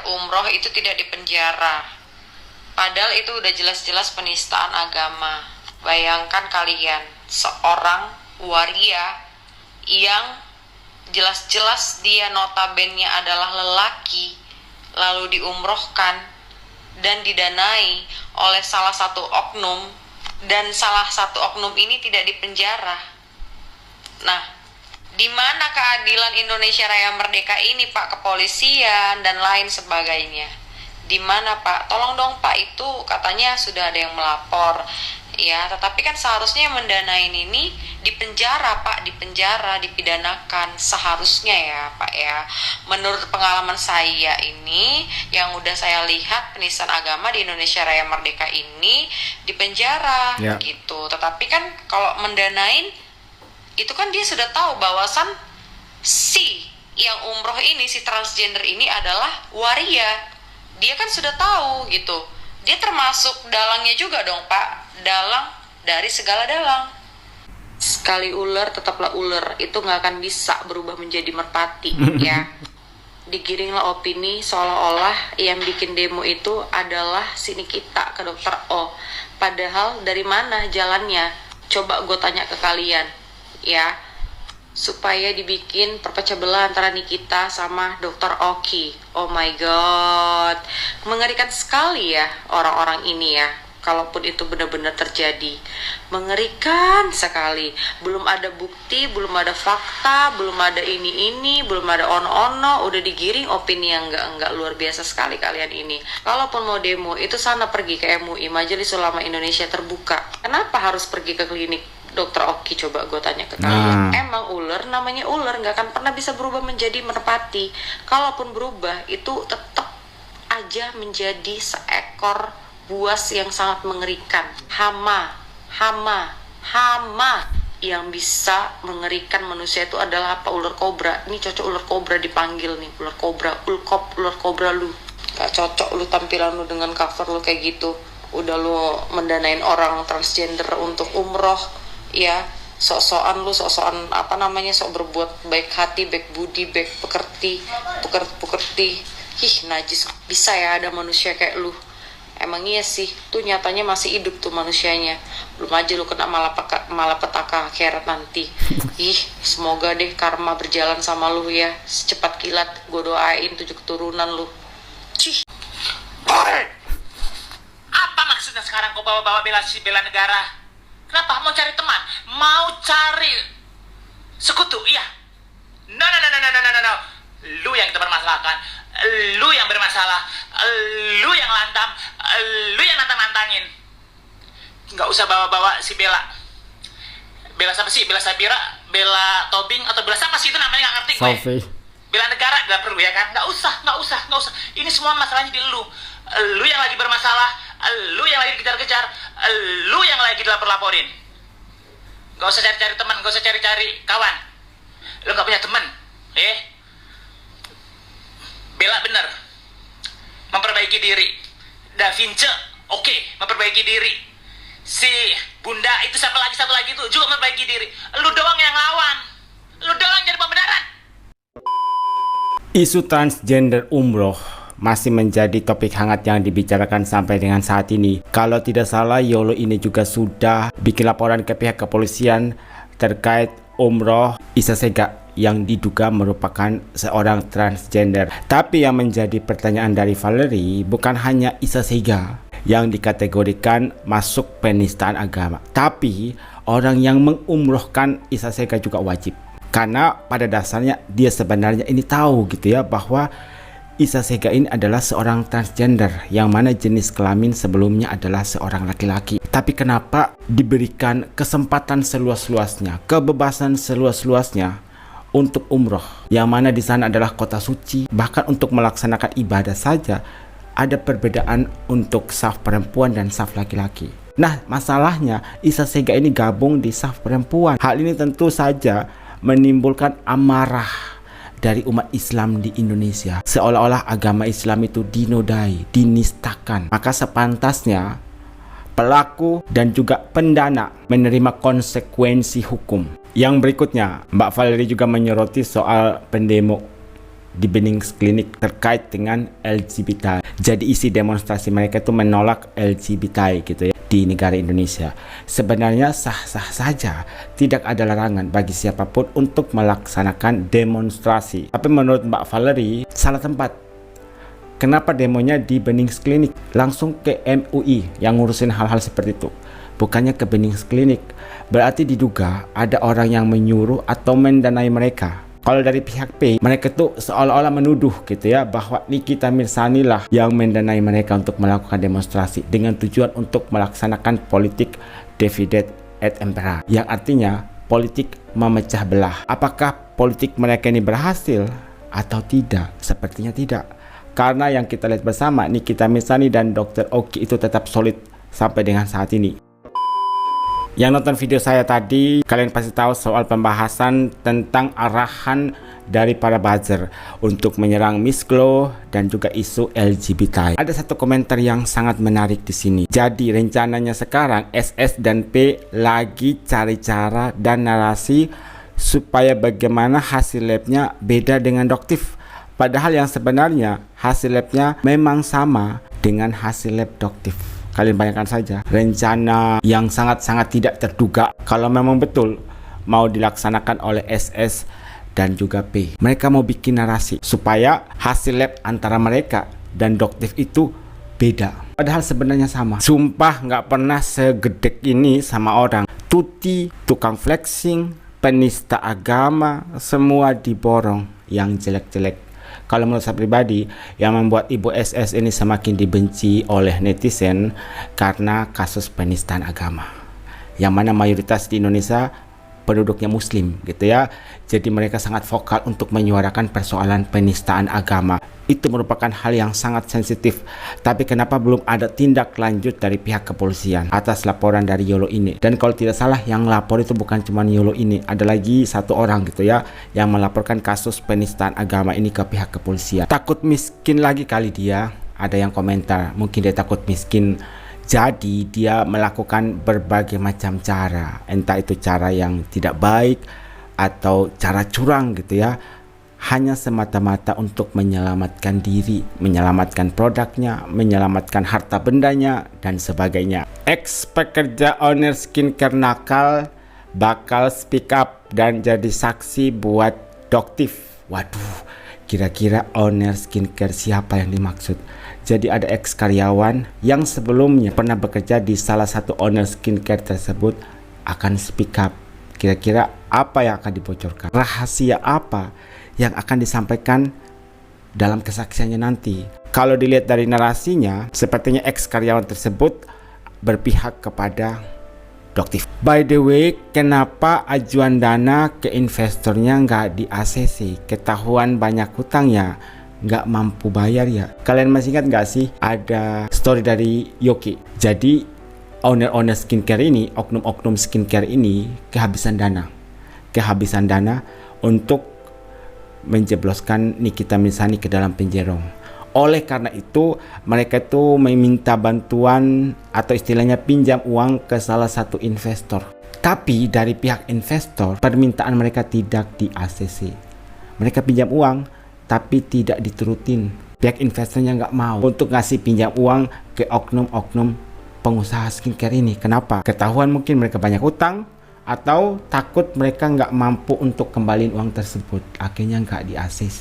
umroh itu tidak dipenjara. Padahal itu udah jelas-jelas penistaan agama. Bayangkan kalian, seorang waria yang jelas-jelas dia notabene adalah lelaki, lalu diumrohkan dan didanai oleh salah satu oknum, dan salah satu oknum ini tidak dipenjara. Nah, di mana keadilan Indonesia Raya Merdeka ini, Pak? Kepolisian dan lain sebagainya. Di mana, Pak? Tolong dong, Pak, itu katanya sudah ada yang melapor. Ya, tetapi kan seharusnya yang mendanain ini dipenjara, Pak, dipenjara, dipidanakan seharusnya ya, Pak ya. Menurut pengalaman saya ini, yang udah saya lihat penistaan agama di Indonesia Raya Merdeka ini dipenjara gitu. Tetapi kan kalau mendanain itu kan dia sudah tahu bahwasan si yang umroh ini, si transgender ini adalah waria. Dia kan sudah tahu gitu. Dia termasuk dalangnya juga dong, Pak. Dalang dari segala dalang. Sekali ular tetaplah ular. Itu nggak akan bisa berubah menjadi merpati ya. Digiringlah opini seolah-olah yang bikin demo itu adalah si Nikita ke Dokter O. Padahal dari mana jalannya? Coba gue tanya ke kalian ya, supaya dibikin perpecah belah antara Nikita sama Dokter Oki. Oh my god, mengerikan sekali ya orang-orang ini ya. Kalaupun itu benar-benar terjadi, mengerikan sekali. Belum ada bukti, belum ada fakta, belum ada ini, belum ada ono-ono, udah digiring opini yang enggak luar biasa sekali kalian ini. Kalaupun mau demo, itu sana pergi ke MUI, Majelis Ulama Indonesia Terbuka. Kenapa harus pergi ke klinik Dokter Oki? Coba gue tanya ke kalian. Emang ular namanya ular, nggak akan pernah bisa berubah menjadi merpati. Kalaupun berubah, itu tetap aja menjadi seekor buas yang sangat mengerikan. Hama yang bisa mengerikan manusia itu adalah apa? Ular kobra. Ini cocok ular kobra dipanggil nih, ular kobra, ular kobra lu. Gak cocok lu tampilan lu dengan cover lu kayak gitu. Udah lu mendanain orang transgender untuk umroh ya, sok-sokan apa namanya, sok berbuat baik hati, baik budi, baik pekerti. Najis. Bisa ya ada manusia kayak lu? Emang iya sih, tuh nyatanya masih hidup tuh manusianya. Belum aja lu kena malapetaka akhirat nanti. Semoga deh karma berjalan sama lu ya, secepat kilat. Gue doain 7 keturunan lu. Apa maksudnya sekarang kau bawa-bawa bela negara? Kenapa? Mau cari teman? Mau cari sekutu? Iya. No. Lu yang kita permasalahkan. Lu yang bermasalah. Lu yang lantam. Lu yang nantang-nantangin. Nggak usah bawa-bawa si Bella. Bella siapa sih? Bella Sapira? Bella Tobing? Atau Bella siapa sih itu namanya? Nggak ngerti gue. Bela negara nggak perlu ya kan? Nggak usah. Ini semua masalahnya di lu. Lu yang lagi bermasalah, lu yang lagi dikejar-kejar, lu yang lagi dilapor-laporin. Gak usah cari-cari teman, gak usah cari-cari kawan. Lu gak punya teman, Bella bener memperbaiki diri. Da Vinci, oke, memperbaiki diri. Si Bunda itu satu lagi itu juga memperbaiki diri. Lu doang yang lawan, lu doang jadi pembenaran. Isu transgender umroh masih menjadi topik hangat yang dibicarakan sampai dengan saat ini. Kalau tidak salah, Yolo ini juga sudah bikin laporan ke pihak kepolisian terkait umroh Isa Sega yang diduga merupakan seorang transgender. Tapi yang menjadi pertanyaan dari Valerie, bukan hanya Isa Sega yang dikategorikan masuk penistaan agama, tapi orang yang mengumrohkan Isa Sega juga wajib. Karena pada dasarnya dia sebenarnya ini tahu gitu ya, bahwa Isa Sega ini adalah seorang transgender yang mana jenis kelamin sebelumnya adalah seorang laki-laki. Tapi kenapa diberikan kesempatan seluas-luasnya, kebebasan seluas-luasnya untuk umroh, yang mana di sana adalah kota suci. Bahkan untuk melaksanakan ibadah saja ada perbedaan untuk saf perempuan dan saf laki-laki. Nah, masalahnya Isa Sega ini gabung di saf perempuan. Hal ini tentu saja menimbulkan amarah dari umat Islam di Indonesia, seolah-olah agama Islam itu dinodai, dinistakan. Maka sepantasnya pelaku dan juga pendana menerima konsekuensi hukum. Yang berikutnya, Mbak Valerie juga menyoroti soal pendemo di Bening Klinik terkait dengan LGBT. Jadi isi demonstrasi mereka itu menolak LGBT gitu ya di negara Indonesia. Sebenarnya sah-sah saja, tidak ada larangan bagi siapapun untuk melaksanakan demonstrasi. Tapi menurut Mbak Valerie salah tempat. Kenapa demonya di Bening Klinik? Langsung ke MUI yang ngurusin hal-hal seperti itu, bukannya ke Bening Klinik. Berarti diduga ada orang yang menyuruh atau mendanai mereka. Kalau dari pihak P, mereka tuh seolah-olah menuduh gitu ya bahwa Nikita Mirzani lah yang mendanai mereka untuk melakukan demonstrasi dengan tujuan untuk melaksanakan politik divide et impera, yang artinya politik memecah belah. Apakah politik mereka ini berhasil atau tidak? Sepertinya tidak. Karena yang kita lihat bersama, Nikita Mirzani dan Dr. Oki itu tetap solid sampai dengan saat ini. Yang nonton video saya tadi, kalian pasti tahu soal pembahasan tentang arahan dari para buzzer untuk menyerang Miss Glo dan juga isu LGBT. Ada satu komentar yang sangat menarik di sini. Jadi rencananya sekarang SS dan P lagi cari cara dan narasi supaya bagaimana hasil labnya beda dengan Doktif. Padahal yang sebenarnya hasil labnya memang sama dengan hasil lab Doktif. Kalian bayangkan saja, rencana yang sangat-sangat tidak terduga kalau memang betul mau dilaksanakan oleh SS dan juga P. Mereka mau bikin narasi supaya hasil lab antara mereka dan Doktif itu beda. Padahal sebenarnya sama. Sumpah nggak pernah segedek ini sama orang. Tuti, tukang flexing, penista agama, semua diborong yang jelek-jelek. Kalau menurut saya pribadi, yang membuat Ibu SS ini semakin dibenci oleh netizen karena kasus penistaan agama, yang mana mayoritas di Indonesia penduduknya Muslim gitu ya. Jadi mereka sangat vokal untuk menyuarakan persoalan penistaan agama. Itu merupakan hal yang sangat sensitif. Tapi kenapa belum ada tindak lanjut dari pihak kepolisian atas laporan dari Yolo ini? Dan kalau tidak salah, yang lapor itu bukan cuma Yolo ini, ada lagi satu orang gitu ya yang melaporkan kasus penistaan agama ini ke pihak kepolisian. Takut miskin lagi kali dia. Ada yang komentar, mungkin dia takut miskin, jadi dia melakukan berbagai macam cara, entah itu cara yang tidak baik atau cara curang gitu ya, hanya semata-mata untuk menyelamatkan diri, menyelamatkan produknya, menyelamatkan harta bendanya, dan sebagainya. Ex pekerja owner skincare nakal bakal speak up dan jadi saksi buat Doktif. Waduh, kira-kira owner skincare siapa yang dimaksud? Jadi ada ex karyawan yang sebelumnya pernah bekerja di salah satu owner skincare tersebut akan speak up. Kira-kira apa yang akan dibocorkan? Rahasia apa yang akan disampaikan dalam kesaksiannya nanti? Kalau dilihat dari narasinya, sepertinya ex karyawan tersebut berpihak kepada Doktif. By the way, kenapa ajuan dana ke investornya nggak di ACC? Ketahuan banyak hutangnya, nggak mampu bayar ya. Kalian masih ingat nggak sih ada story dari Yoki? Jadi owner skincare ini, oknum-oknum skincare ini kehabisan dana untuk menjebloskan Nikita Mirzani ke dalam penjara. Oleh karena itu mereka itu meminta bantuan atau istilahnya pinjam uang ke salah satu investor. Tapi dari pihak investor permintaan mereka tidak di ACC. Mereka pinjam uang tapi tidak diturutin. Pihak investornya nggak mau untuk ngasih pinjam uang ke oknum-oknum pengusaha skincare ini. Kenapa? Ketahuan mungkin mereka banyak utang, atau takut mereka nggak mampu untuk kembaliin uang tersebut. Akhirnya nggak di ACC.